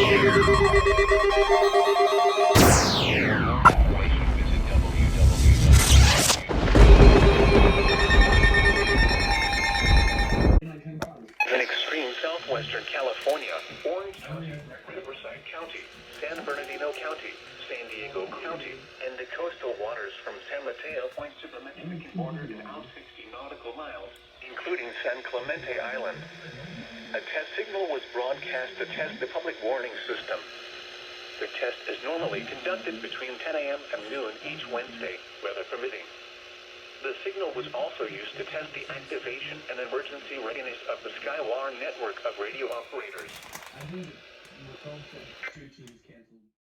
In extreme southwestern California, Orange County, Riverside County, San Bernardino County, San Diego County, and the coastal waters from San Mateo points to the Mexican border and out 60 nautical miles, including San Clemente Island. A test signal was broadcast to test the public warning system. The test is normally conducted between 10 a.m. and noon each Wednesday, weather permitting. The signal was also used to test the activation and emergency readiness of the Skywire network of radio operators. I think it was also 2